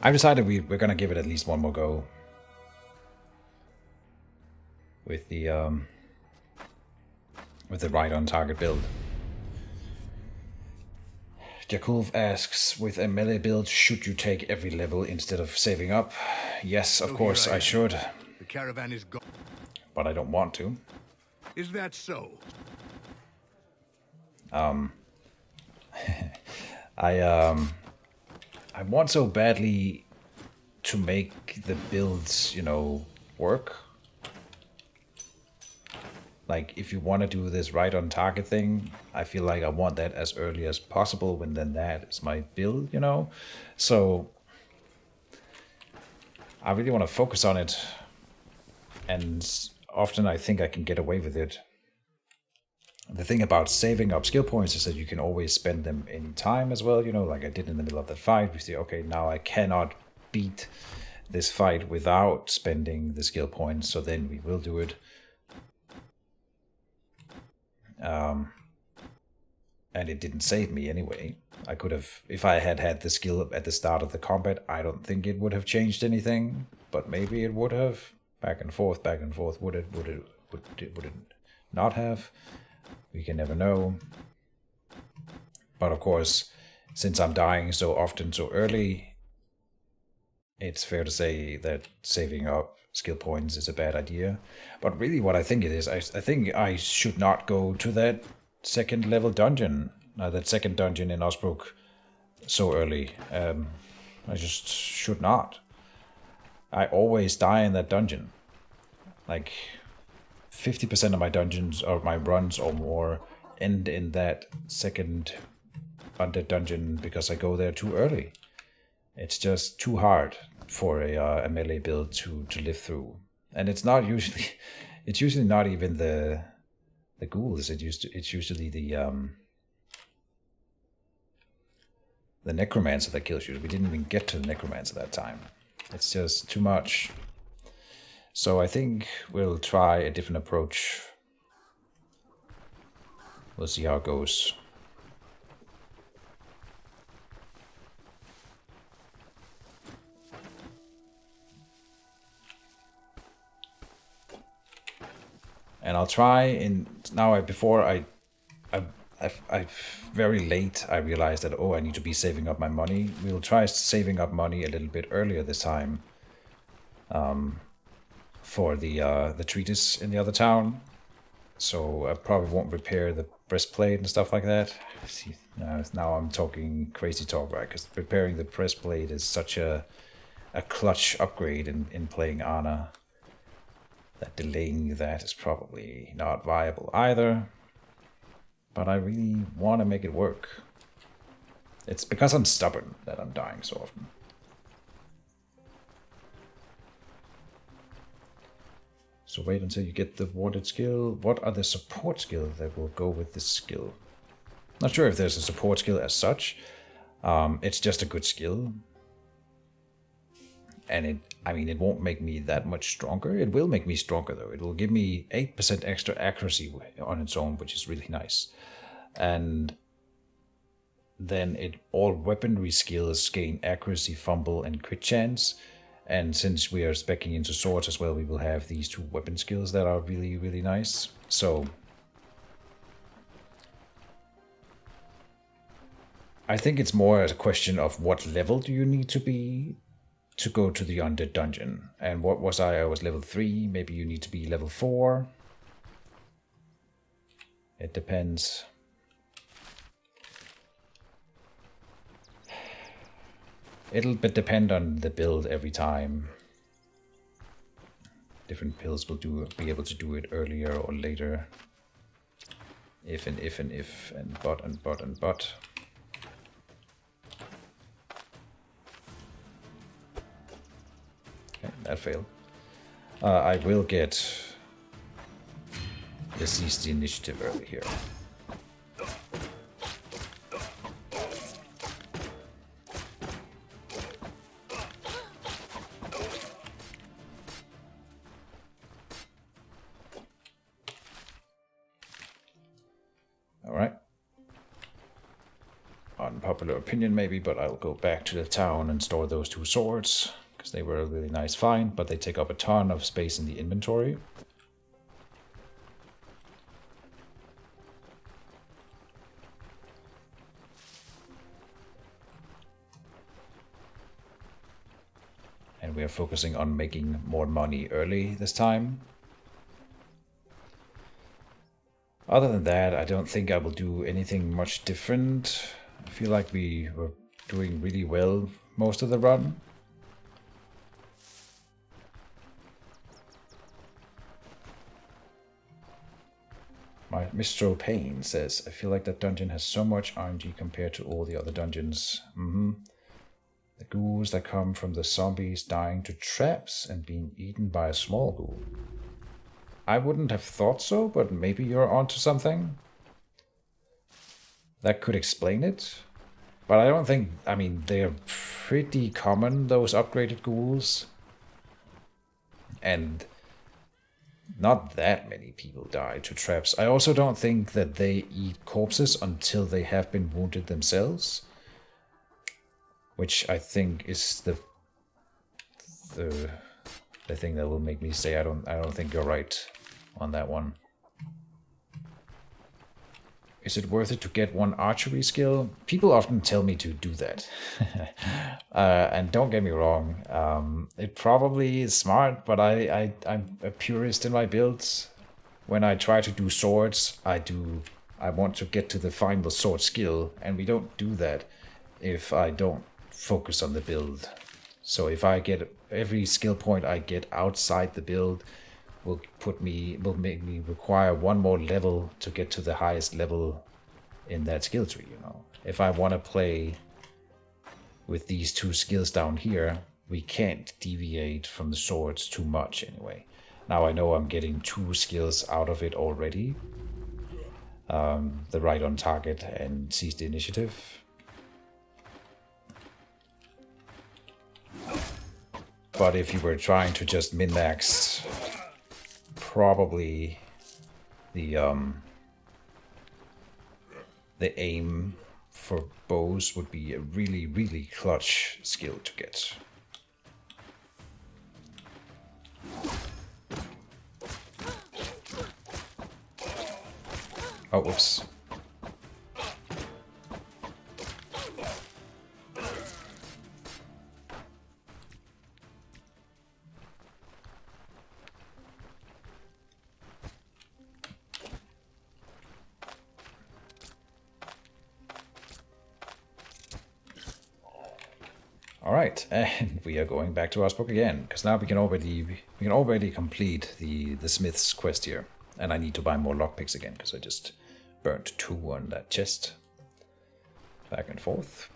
I've decided we're gonna give it at least one more go with the right on target build. Jakov asks, with a melee build, should you take every level instead of saving up? Yes, of course I should. The caravan is gone. But I don't want to. Is that so? I want so badly to make the builds, work. Like, if you want to do this right on target thing, I feel like I want that as early as possible when then that is my build, So, I really want to focus on it. And often I think I can get away with it. The thing about saving up skill points is that you can always spend them any time as well, like I did in the middle of that fight. We say, okay, now I cannot beat this fight without spending the skill points, so then we will do it. And it didn't save me anyway. I could have, if I had had the skill at the start of the combat, I don't think it would have changed anything, but maybe it would have. Back and forth, would it not have? We can never know. But of course, since I'm dying so often so early, it's fair to say that saving up skill points is a bad idea. But really what I think it is, I think I should not go to that second level dungeon, that second dungeon in Osbrook so early. I just should not. I always die in that dungeon. Like 50% of my dungeons or my runs or more end in that second undead dungeon because I go there too early. It's just too hard for a melee build to live through. And it's not usually, it's usually not even the ghouls. It's usually the necromancer that kills you. We didn't even get to the necromancer that time. It's just too much. So I think we'll try a different approach. We'll see how it goes. And I'll try in now. Before I very late I realized that I need to be saving up my money. We'll try saving up money a little bit earlier this time. For the treatise in the other town, so I probably won't repair the breastplate and stuff like that. See, now I'm talking crazy talk, right? Because repairing the breastplate is such a clutch upgrade in playing Ana that delaying that is probably not viable either. But I really want to make it work. It's because I'm stubborn that I'm dying so often. So wait until you get the wanted skill. What are the support skills that will go with this skill? Not sure if there's a support skill as such. It's just a good skill. And it won't make me that much stronger. It will make me stronger though. It will give me 8% extra accuracy on its own, which is really nice. And then all weaponry skills gain accuracy, fumble, and crit chance. And since we are speccing into swords as well, we will have these two weapon skills that are really, really nice. So I think it's more a question of what level do you need to be to go to the undead dungeon. And what was I? I was level 3. Maybe you need to be level 4. It depends. It'll depend on the build every time. Different builds will be able to do it earlier or later. If and but and but and but. Okay, that failed. I will get the initiative early here. unpopular opinion maybe, but I'll go back to the town and store those 2 swords, because they were a really nice find, but they take up a ton of space in the inventory. And we are focusing on making more money early this time. Other than that, I don't think I will do anything much different. I feel like we were doing really well most of the run. My Mistro Payne says, I feel like that dungeon has so much RNG compared to all the other dungeons. The ghouls that come from the zombies dying to traps and being eaten by a small ghoul. I wouldn't have thought so, but maybe you're onto something. That could explain it. But I don't think, I mean, they're pretty common, those upgraded ghouls. And not that many people die to traps. I also don't think that they eat corpses until they have been wounded themselves. Which I think is the thing that will make me say I don't think you're right on that one. Is it worth it to get 1 archery skill? People often tell me to do that. And don't get me wrong, it probably is smart, but I'm a purist in my builds. When I try to do swords, I want to get to the final sword skill, and we don't do that if I don't focus on the build. So if I get every skill point I get outside the build will make me require 1 more level to get to the highest level in that skill tree, you know. If I want to play with these 2 skills down here, we can't deviate from the swords too much anyway. Now I know I'm getting 2 skills out of it already. The right on target and seize the initiative. But if you were trying to just min-max, probably the aim for bows would be a really, really clutch skill to get. Oh, whoops. Alright, and we are going back to Osbrook again, because now we can already complete the Smith's quest here. And I need to buy more lockpicks again, because I just burnt 2 on that chest. Back and forth.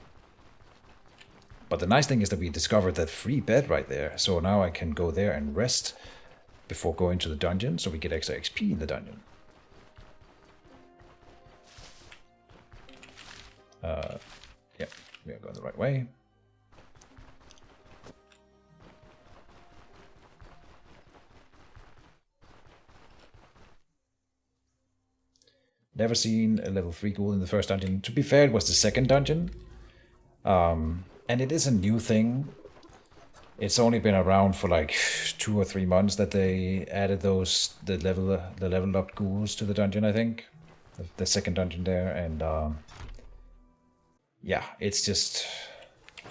But the nice thing is that we discovered that free bed right there, so now I can go there and rest before going to the dungeon, so we get extra XP in the dungeon. Yeah, we are going the right way. Never seen a level 3 ghoul in the first dungeon. To be fair, it was the second dungeon. And it is a new thing. It's only been around for like 2 or 3 months that they added the level up ghouls to the dungeon, I think. The second dungeon there, and yeah, it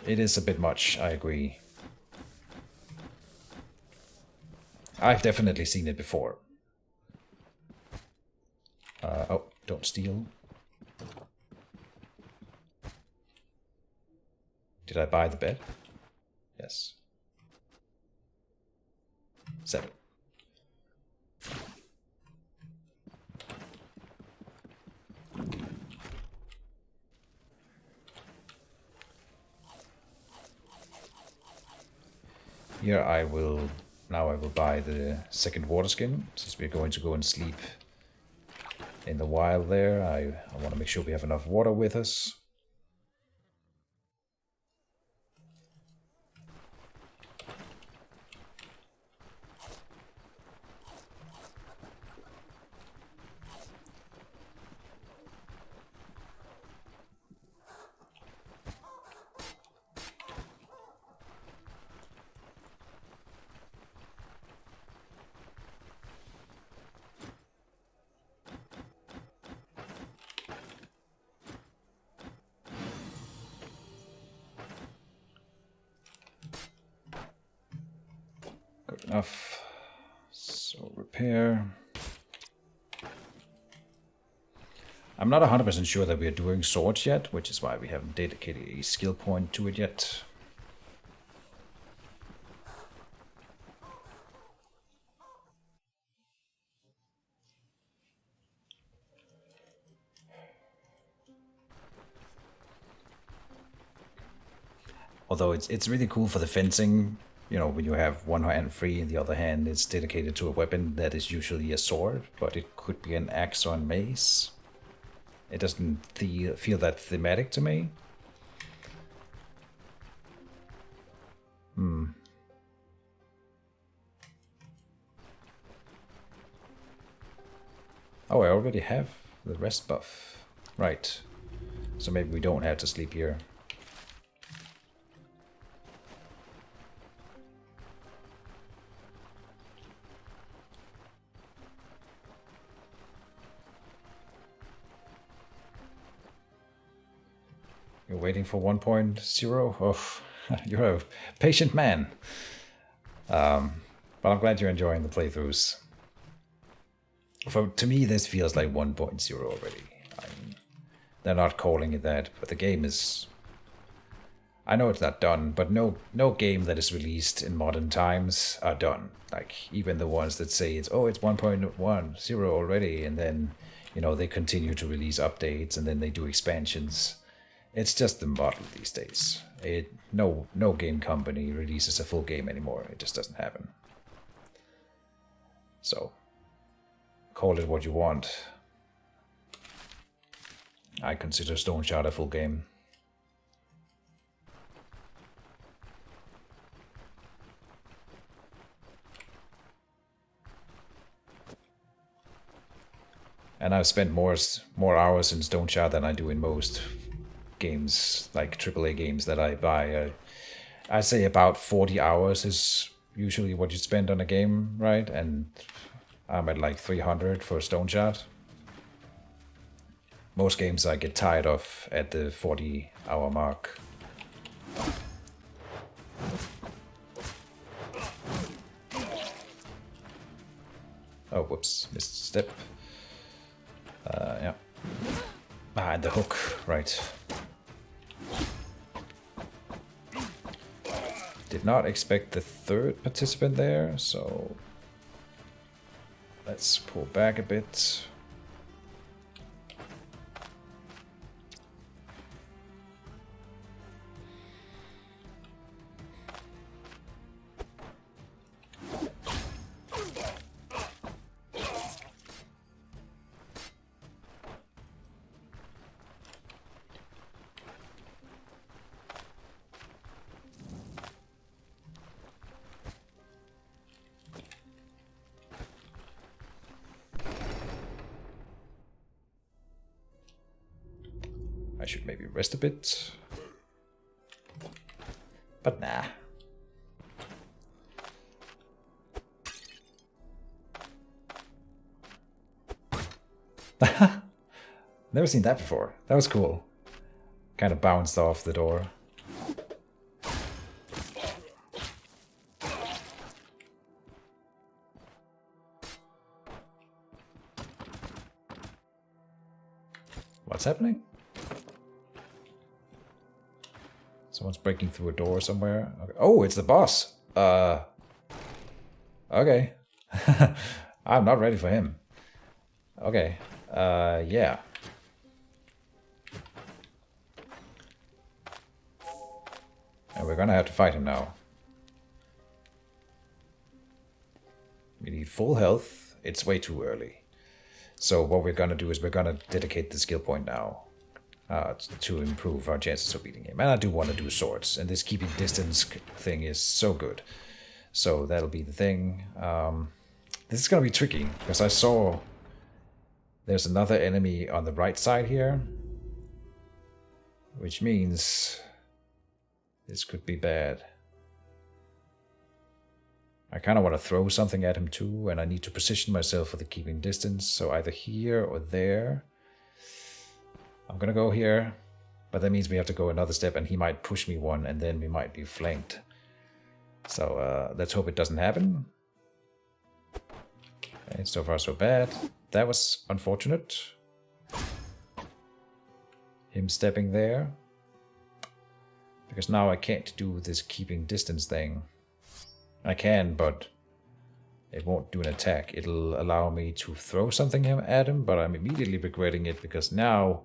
is a bit much, I agree. I've definitely seen it before. Oh, don't steal. Did I buy the bed? Yes. 7. Here I will buy the second water skin, since we're going to go and sleep in the wild there. I want to make sure we have enough water with us. enough. So repair. I'm not 100% sure that we are doing swords yet, which is why we haven't dedicated a skill point to it yet. Although it's really cool for the fencing, you know, when you have one hand free and the other hand is dedicated to a weapon that is usually a sword, but it could be an axe or a mace. It doesn't feel that thematic to me. Oh, I already have the rest buff. Right. So maybe we don't have to sleep here. You're waiting for 1.0? Oh, you're a patient man. But I'm glad you're enjoying the playthroughs. To me, this feels like 1.0 already. I mean, they're not calling it that, but the game is... I know it's not done, but no game that is released in modern times are done. Like, even the ones that say it's 1.10 already, and then, you know, they continue to release updates, and then they do expansions. It's just the model these days. No game company releases a full game anymore. It just doesn't happen. So, call it what you want. I consider Stoneshard a full game. And I've spent more hours in Stoneshard than I do in most games, like AAA games that I buy. I say about 40 hours is usually what you spend on a game, right? And I'm at like 300 for Stoneshard. Most games I get tired of at the 40-hour mark. Oh, whoops, missed a step. Yeah. Ah, and the hook, right. Did not expect the third participant there, so let's pull back a bit. I should maybe rest a bit. But nah. Never seen that before. That was cool. Kind of bounced off the door. What's happening? Someone's breaking through a door somewhere. Okay. Oh, it's the boss. Okay. I'm not ready for him. Okay. Yeah. And we're gonna have to fight him now. We need full health. It's way too early. So what we're gonna do is we're gonna dedicate the skill point now. To improve our chances of beating him. And I do want to do swords, and this keeping distance thing is so good. So that'll be the thing. This is going to be tricky, because I saw there's another enemy on the right side here, which means this could be bad. I kind of want to throw something at him too, and I need to position myself for the keeping distance, so either here or there. I'm gonna go here, but that means we have to go another step, and he might push me one, and then we might be flanked. So let's hope it doesn't happen. Okay, so far so bad. That was unfortunate. Him stepping there. Because now I can't do this keeping distance thing. I can, but it won't do an attack. It'll allow me to throw something at him, but I'm immediately regretting it because now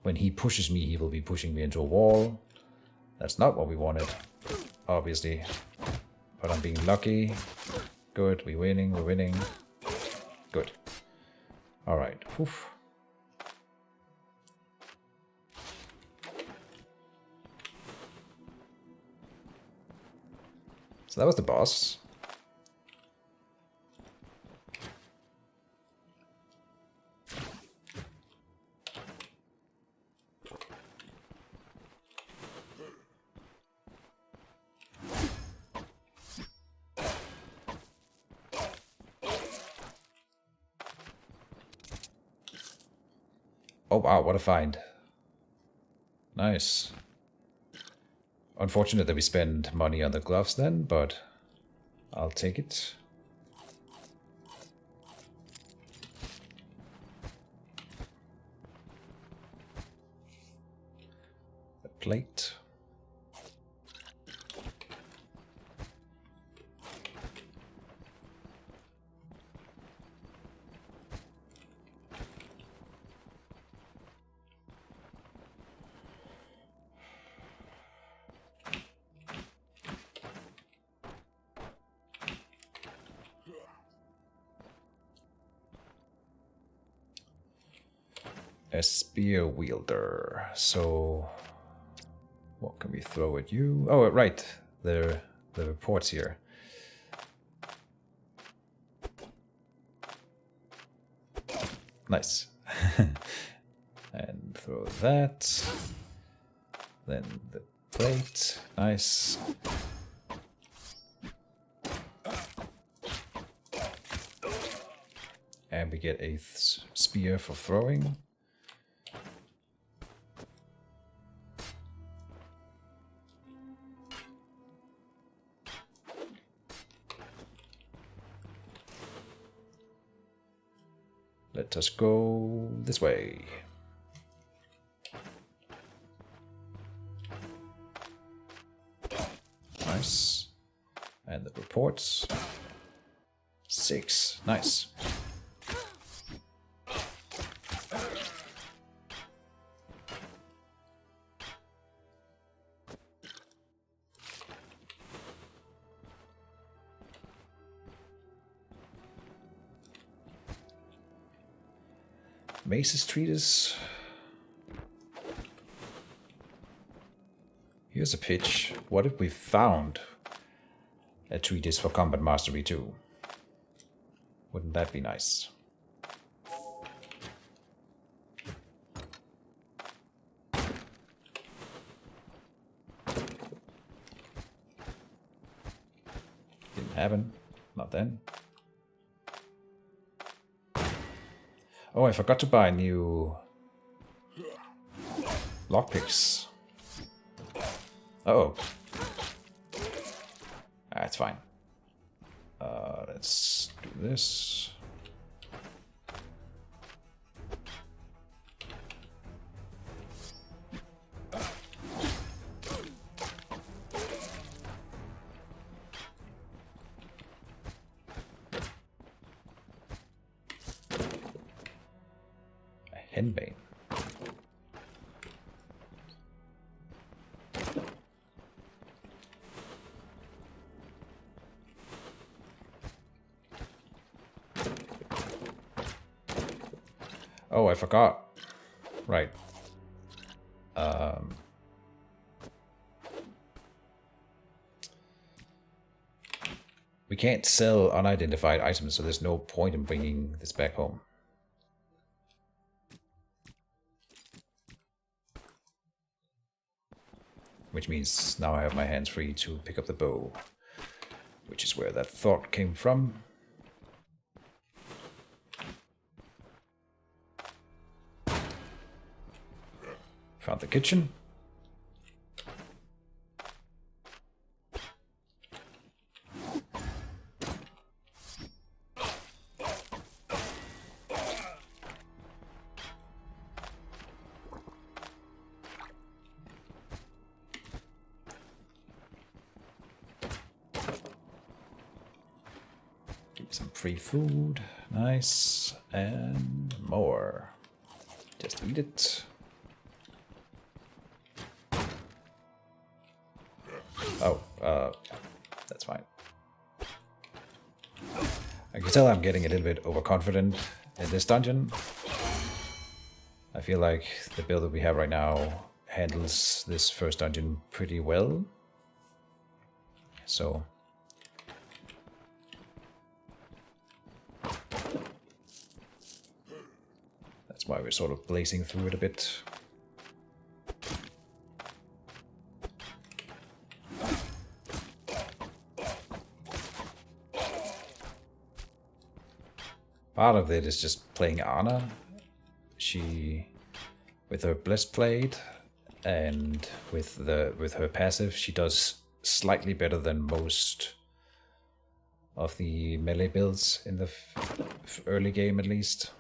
when he pushes me, he will be pushing me into a wall. That's not what we wanted, obviously. But I'm being lucky. Good, we're winning, we're winning. Good. Alright. So that was the boss. Oh wow, what a find. Nice. Unfortunate that we spend money on the gloves then, but I'll take it. The plate. A spear wielder. So what can we throw at you? Oh, right. The reports here. Nice. And throw that. Then the plate. Nice. And we get a spear for throwing. Let us go this way. Nice. And the reports. 6. Nice. Mace's treatise. Here's a pitch. What if we found a treatise for combat mastery too? Wouldn't that be nice? Didn't happen. Not then. Oh, I forgot to buy new lockpicks. Uh-oh. That's fine. Let's do this. Henbane. Oh, I forgot. Right. We can't sell unidentified items, so there's no point in bringing this back home. Which means now I have my hands free to pick up the bow, which is where that thought came from. Found the kitchen. Some free food. Nice. And more. Just eat it. Oh, that's fine. I can tell I'm getting a little bit overconfident in this dungeon. I feel like the build that we have right now handles this first dungeon pretty well. So that's why we're sort of blazing through it a bit. Part of it is just playing Anna. She, with her Blessed Blade and with her passive, she does slightly better than most of the melee builds in the early game, at least.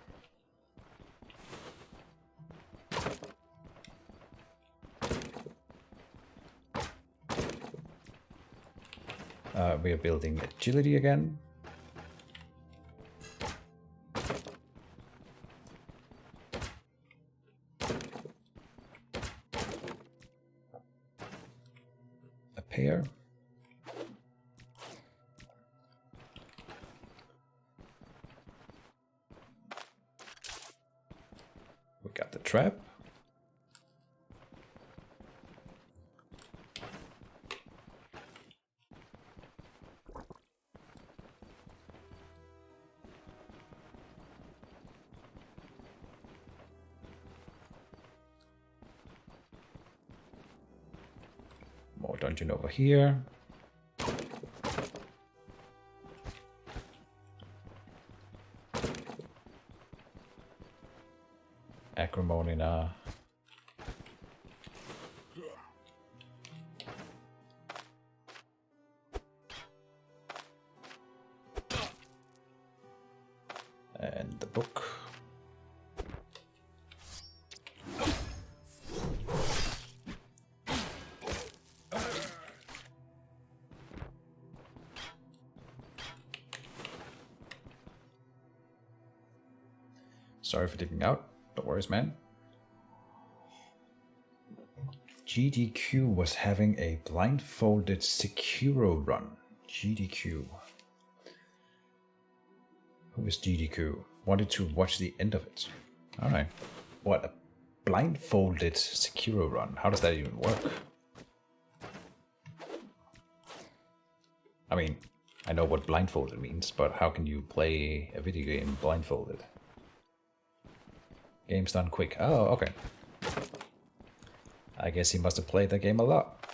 We are building agility again. A pair. We got the trap. More dungeon over here. Acrimony now. And the book. Sorry for dipping out. Don't worry, man. GDQ was having a blindfolded Sekiro run. GDQ. Who is GDQ? Wanted to watch the end of it. Alright. What? A blindfolded Sekiro run? How does that even work? I mean, I know what blindfolded means, but how can you play a video game blindfolded? Game's done quick. Oh, okay. I guess he must have played that game a lot.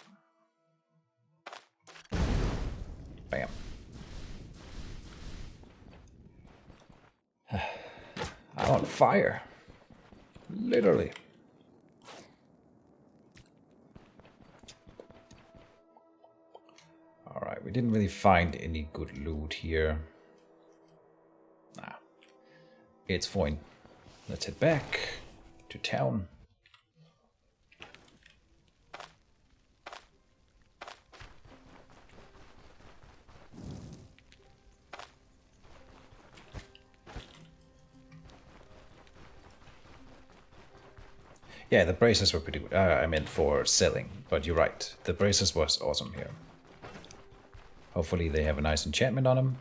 Bam. I'm on fire. Literally. Alright, we didn't really find any good loot here. Nah. It's fine. Let's head back to town. Yeah, the braces were pretty good. I meant for selling, but you're right. The braces was awesome here. Hopefully they have a nice enchantment on them.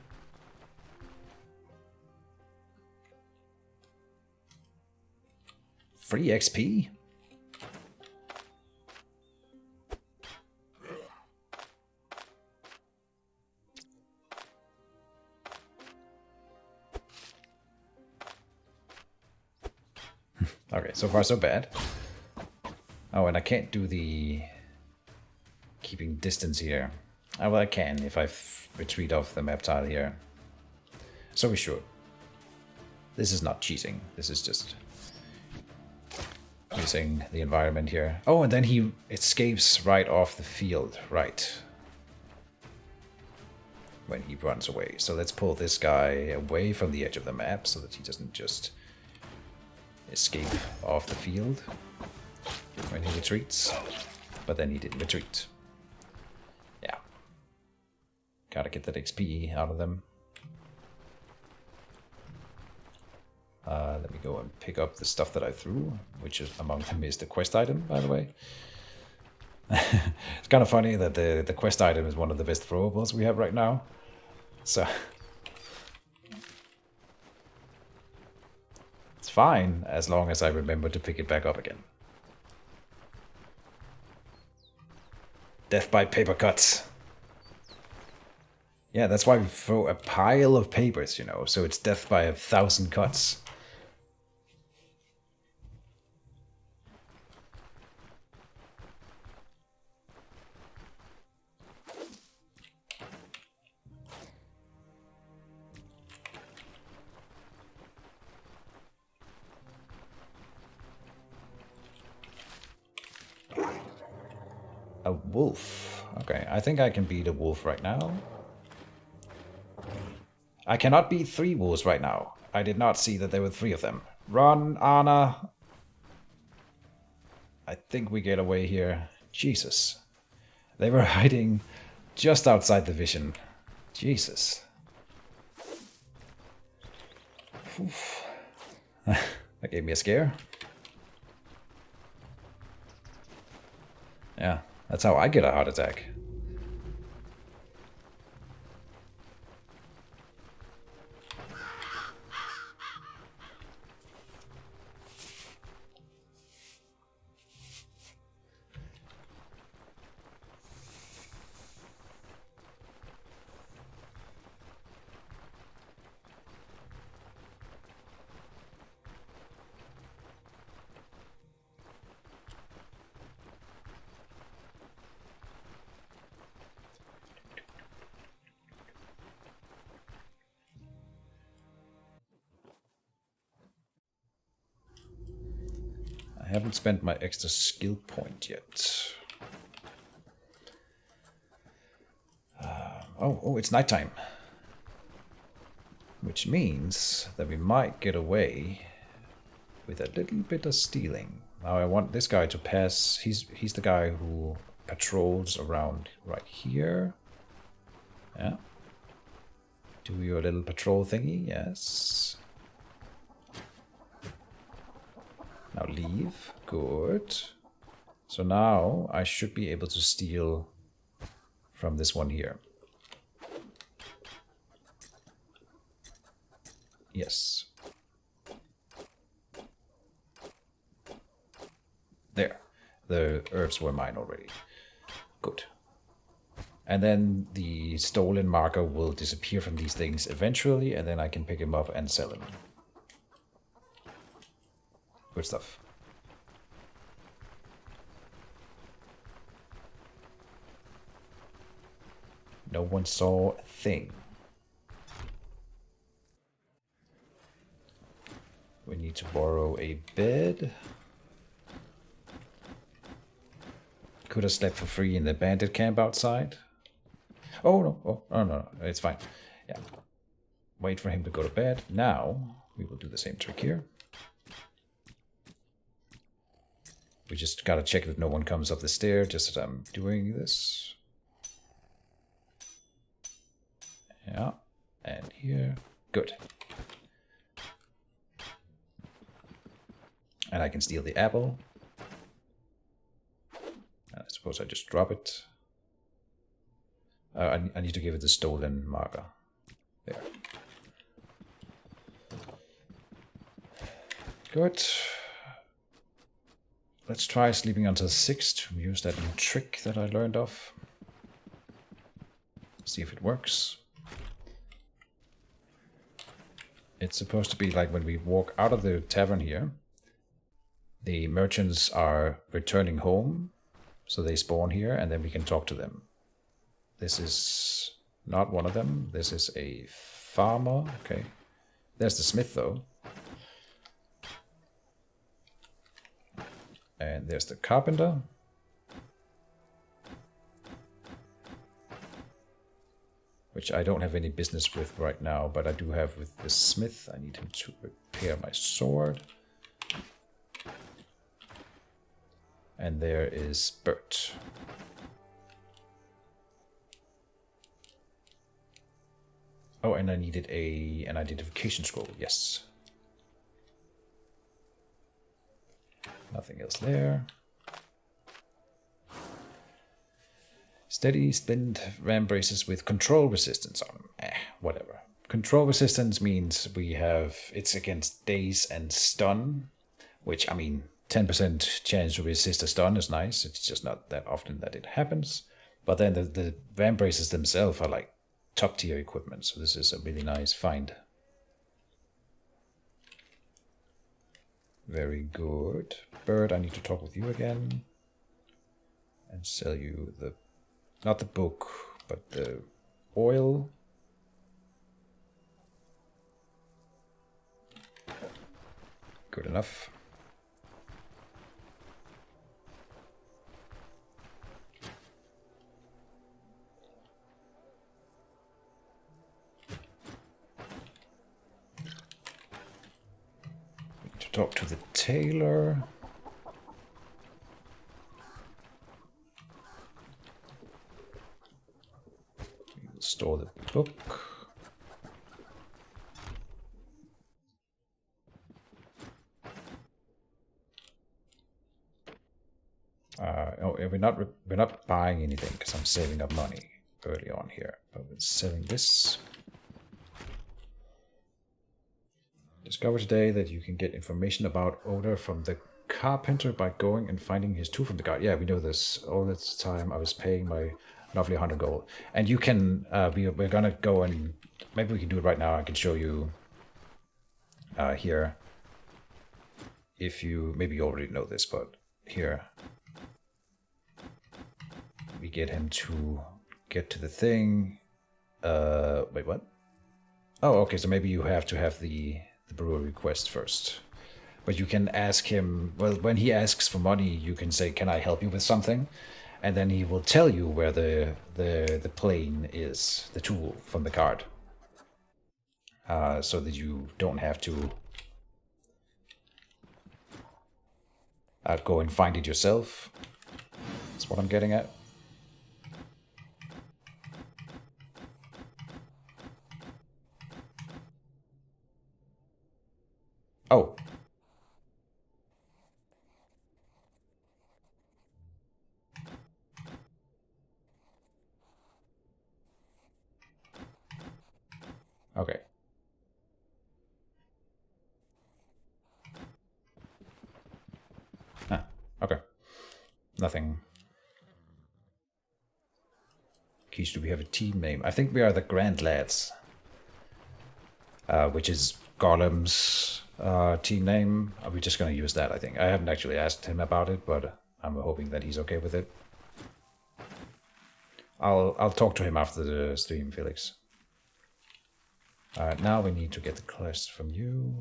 Free XP? Okay, so far so bad. Oh, and I can't do the keeping distance here. Oh, well, I can if I retreat off the map tile here. So we should. This is not cheating. This is just using the environment here. Oh, and then he escapes right off the field, right? When he runs away. So let's pull this guy away from the edge of the map so that he doesn't just escape off the field when he retreats. But then he didn't retreat. Yeah. Gotta get that XP out of them. Let me go and pick up the stuff that I threw, which is among them is the quest item, by the way. It's kind of funny that the quest item is one of the best throwables we have right now. So it's fine as long as I remember to pick it back up again. Death by paper cuts. Yeah, that's why we throw a pile of papers, you know, so it's death by 1,000 cuts. A wolf. Okay, I think I can beat a wolf right now. I cannot beat 3 wolves right now. I did not see that there were 3 of them. Run, Anna! I think we get away here. Jesus. They were hiding just outside the vision. Jesus. That gave me a scare. Yeah, that's how I get a heart attack. I haven't spent my extra skill point yet. Oh, it's nighttime. Which means that we might get away with a little bit of stealing. Now I want this guy to pass. He's the guy who patrols around right here. Yeah. Do your little patrol thingy, yes. Now leave. Good. So now I should be able to steal from this one here. Yes. There. The herbs were mine already. Good. And then the stolen marker will disappear from these things eventually, and then I can pick him up and sell him. Good stuff. No one saw a thing. We need to borrow a bed. Could have slept for free in the bandit camp outside. Oh no, no, it's fine. Yeah. Wait for him to go to bed. Now, we will do the same trick here. We just gotta check that no one comes up the stair just as I'm doing this. Yeah, and here. Good. And I can steal the apple. I suppose I just drop it. I need to give it the stolen marker. There. Good. Let's try sleeping until 6 to use that new trick that I learned of. See if it works. It's supposed to be like when we walk out of the tavern here, the merchants are returning home, so they spawn here, and then we can talk to them. This is not one of them. This is a farmer. Okay. There's the smith, though. And there's the carpenter. Which I don't have any business with right now, but I do have with the smith. I need him to repair my sword. And there is Bert. Oh, and I needed an identification scroll, yes. Nothing else there. Steady splint ram braces with control resistance on them. Whatever. Control resistance means it's against daze and stun, which, I mean, 10% chance to resist a stun is nice. It's just not that often that it happens. But then the ram braces themselves are like top tier equipment, so this is a really nice find. Very good. Bird, I need to talk with you again. And sell you not the book, but the oil. Good enough. Need to talk to the tailor. We'll store the book. We're not buying anything because I'm saving up money early on here. But we're selling this. Discover today that you can get information about Odor from the carpenter by going and finding his tool from the garde. Yeah, we know this. All this time I was paying my roughly 100 gold. And you can, we're gonna go and, maybe we can do it right now. I can show you here. If you, maybe you already know this, but here. We get him to get to the thing. Wait, what? Oh, okay, so maybe you have to have the brewery quest first. But you can ask him, well, when he asks for money, you can say, can I help you with something? And then he will tell you where the plane is, the tool from the card. So that you don't have to go and find it yourself. That's what I'm getting at. Oh. Okay. Okay. Nothing. Keejchen, do we have a team name? I think we are the Grand Lads. Which is Golem's team name. We're just going to use that, I think. I haven't actually asked him about it, but I'm hoping that he's okay with it. I'll talk to him after the stream, Felix. Alright, now we need to get the quest from you.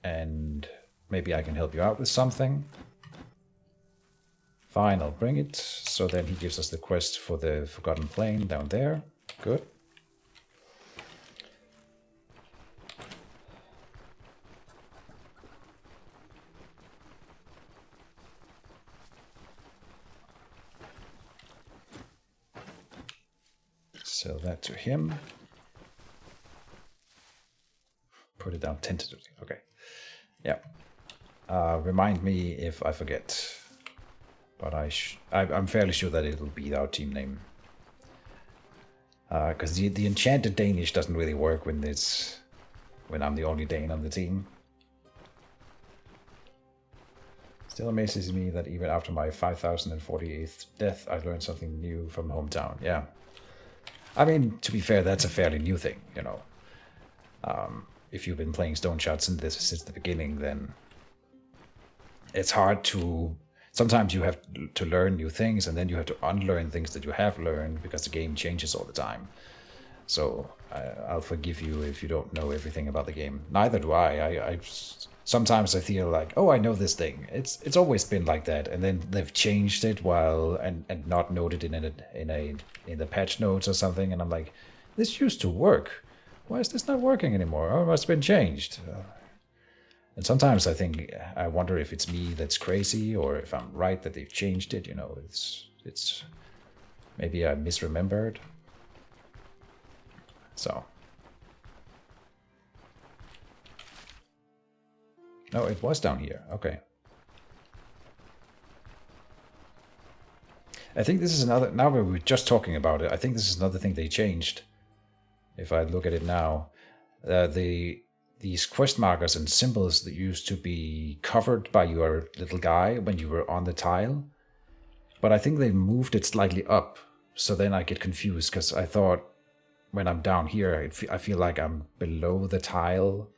And maybe I can help you out with something. Fine, I'll bring it. So then he gives us the quest for the Forgotten Plane down there. Good. Sell that to him. Put it down tentatively. Okay. Yeah. Remind me if I forget. But I'm fairly sure that it'll be our team name. Because the enchanted Danish doesn't really work when I'm the only Dane on the team. Still amazes me that even after my 5048th death, I learned something new from hometown. Yeah. I mean, to be fair, that's a fairly new thing, you know. If you've been playing Stoneshard since the beginning, then it's hard to... Sometimes you have to learn new things, and then you have to unlearn things that you have learned, because the game changes all the time. So I'll forgive you if you don't know everything about the game. Neither do I. Sometimes I feel like, oh, I know this thing. It's always been like that, and then they've changed it and not noted in the patch notes or something, and I'm like, this used to work. Why is this not working anymore? Oh, it must have been changed. And sometimes I wonder if it's me that's crazy, or if I'm right that they've changed it. You know, it's maybe I misremembered. So No, it was down here. Okay. I think this is another... Now we were just talking about it. I think this is another thing they changed. If I look at it now. These quest markers and symbols that used to be covered by your little guy when you were on the tile. But I think they moved it slightly up. So then I get confused because I thought when I'm down here, I feel like I'm below the tile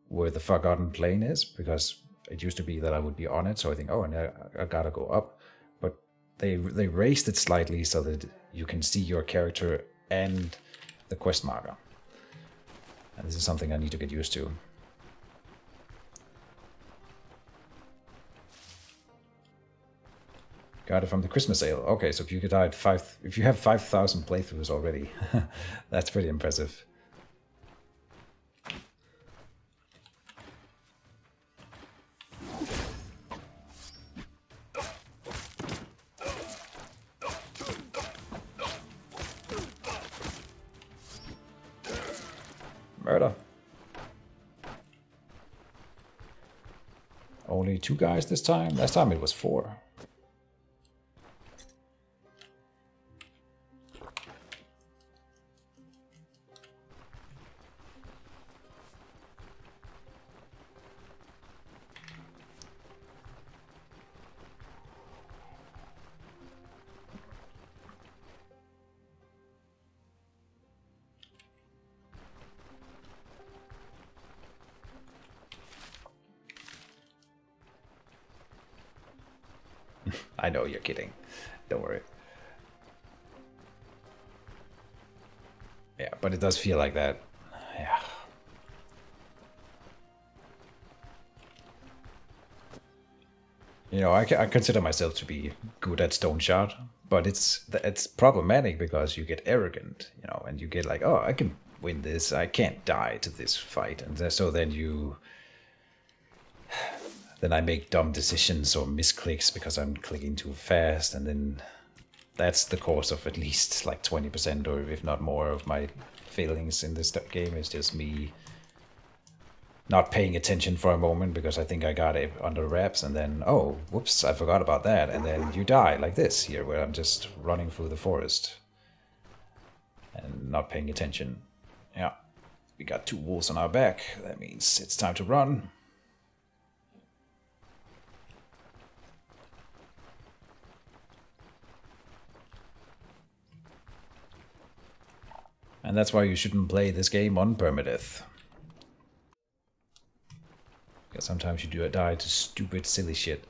where the Forgotten Plane is, because it used to be that I would be on it. So I think, oh, and I gotta go up. But they raised it slightly so that you can see your character and the quest marker. And this is something I need to get used to. Got it from the Christmas sale. Okay, so if you if you have 5,000 playthroughs already, that's pretty impressive. Murder. Only 2 guys this time? Last time it was 4. I know you're kidding. Don't worry. Yeah, but it does feel like that. Yeah. You know, I consider myself to be good at Stoneshard, but it's problematic because you get arrogant, you know, and you get like, oh, I can win this, I can't die to this fight, and so then I make dumb decisions or misclicks because I'm clicking too fast, and then that's the cause of at least like 20% or if not more of my failings in this game. Is just me not paying attention for a moment because I think I got it under wraps, and then, oh, whoops, I forgot about that, and then you die like this here where I'm just running through the forest and not paying attention. Yeah, we got 2 wolves on our back. That means it's time to run. And that's why you shouldn't play this game on permadeath. Because sometimes you do die to stupid, silly shit.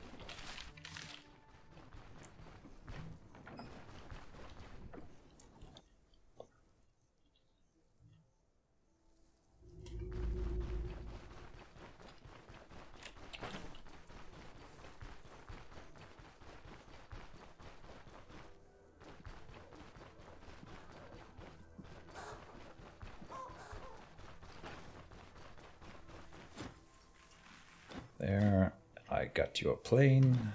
There, I got your plane.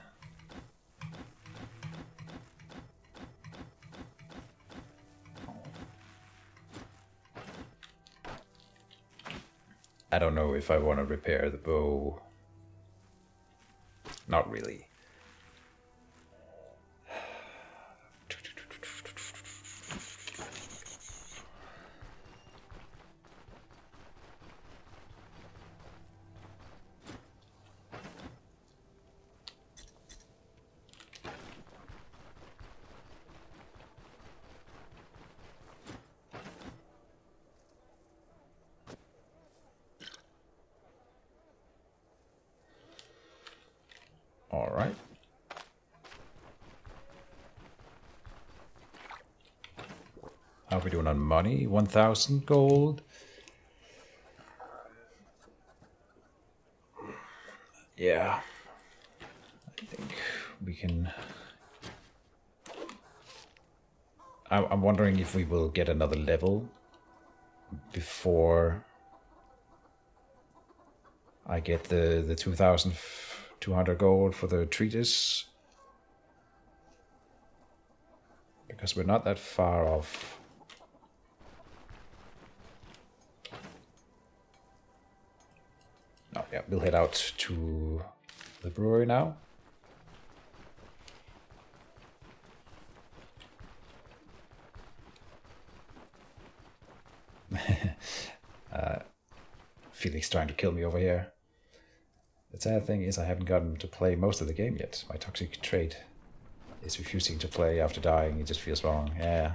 I don't know if I want to repair the bow. Not really. All right. How are we doing on money? 1,000 gold. Yeah. I think we can... I'm wondering if we will get another level before I get the 2,200 gold for the treatise. Because we're not that far off. Oh, yeah, we'll head out to the brewery now. Felix trying to kill me over here. The sad thing is I haven't gotten to play most of the game yet. My toxic trait is refusing to play after dying. It just feels wrong. Yeah.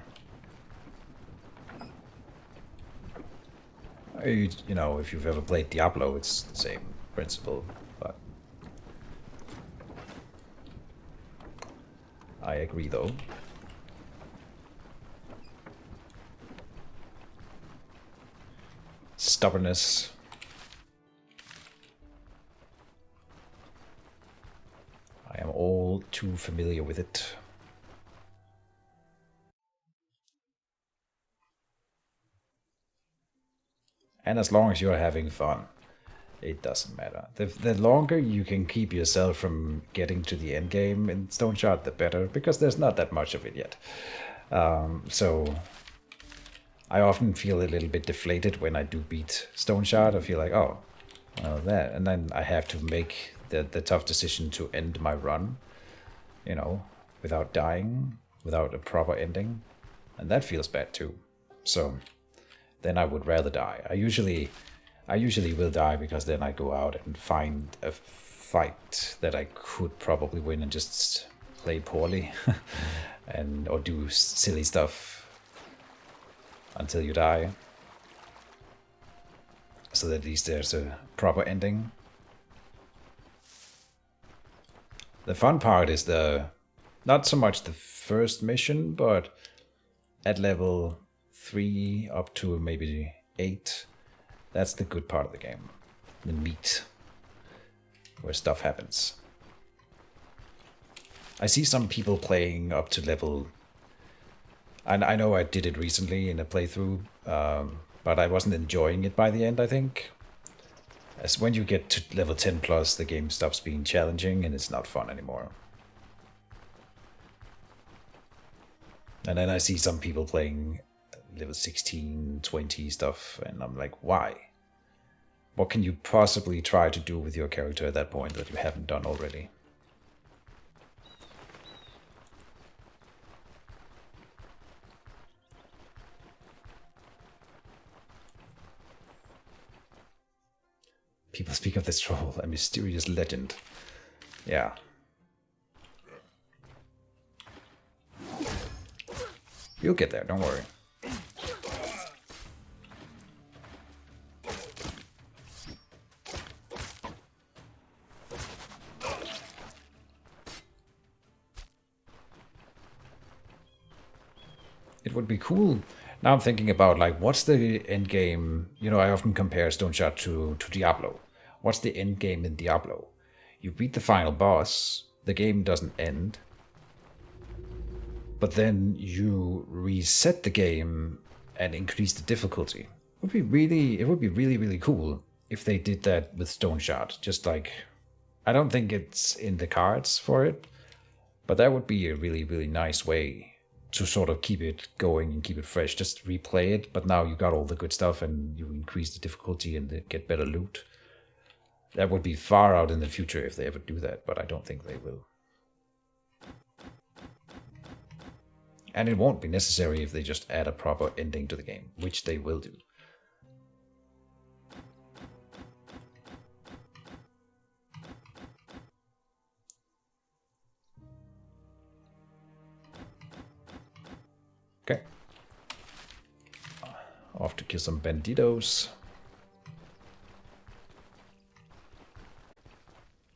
You know, if you've ever played Diablo, it's the same principle, but I agree though. Stubbornness. I am all too familiar with it. And as long as you're having fun, it doesn't matter. The longer you can keep yourself from getting to the end game in Stoneshard, the better, because there's not that much of it yet. So I often feel a little bit deflated when I do beat Stoneshard. I feel like, oh, well, that, and then I have to make the tough decision to end my run, you know, without dying, without a proper ending, and that feels bad too. So then I would rather die. I usually will die because then I go out and find a fight that I could probably win and just play poorly and or do silly stuff until you die. So that at least there's a proper ending. The fun part is not so much the first mission, but at level 3 up to maybe 8. That's the good part of the game. The meat. Where stuff happens. I see some people playing up to level... I know I did it recently in a playthrough, but I wasn't enjoying it by the end, I think. As when you get to level 10 plus, the game stops being challenging and it's not fun anymore. And then I see some people playing level 16, 20 stuff, and I'm like, why? What can you possibly try to do with your character at that point that you haven't done already? People speak of this troll, a mysterious legend. Yeah. You'll get there, don't worry. It would be cool. Now I'm thinking about, like, what's the end game? You know, I often compare Stoneshard to Diablo. What's the end game in Diablo? You beat the final boss, the game doesn't end, but then you reset the game and increase the difficulty. It would be really cool if they did that with Stoneshard. Just like, I don't think it's in the cards for it, but that would be a really nice way to sort of keep it going and keep it fresh. Just replay it, but now you got all the good stuff and you increase the difficulty and get better loot. That would be far out in the future if they ever do that, but I don't think they will. And it won't be necessary if they just add a proper ending to the game, which they will do. Okay. Off to kill some banditos.